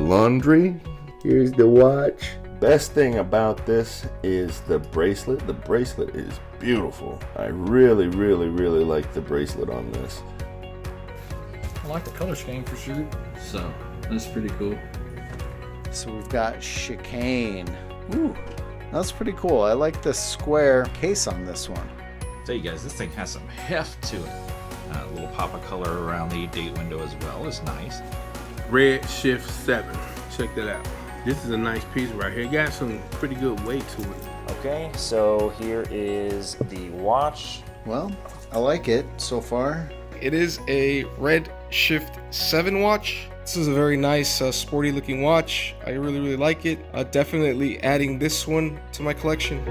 laundry. Here's the watch. Best thing about this is the bracelet. The bracelet is beautiful. I really like the bracelet on this. I like the color scheme for sure. So that's pretty cool. So we've got chicane. Ooh, that's pretty cool. I like the square case on this one. Tell you guys, this thing has some heft to it. A little pop of color around the date window as well is nice. Red Shift 7. Check that out. This is a nice piece right here. Got some pretty good weight to it. Okay, so here is the watch. Well, I like it so far. It is a Red Shift 7 watch. This is a very nice, sporty looking watch. I really like it. Definitely adding this one to my collection.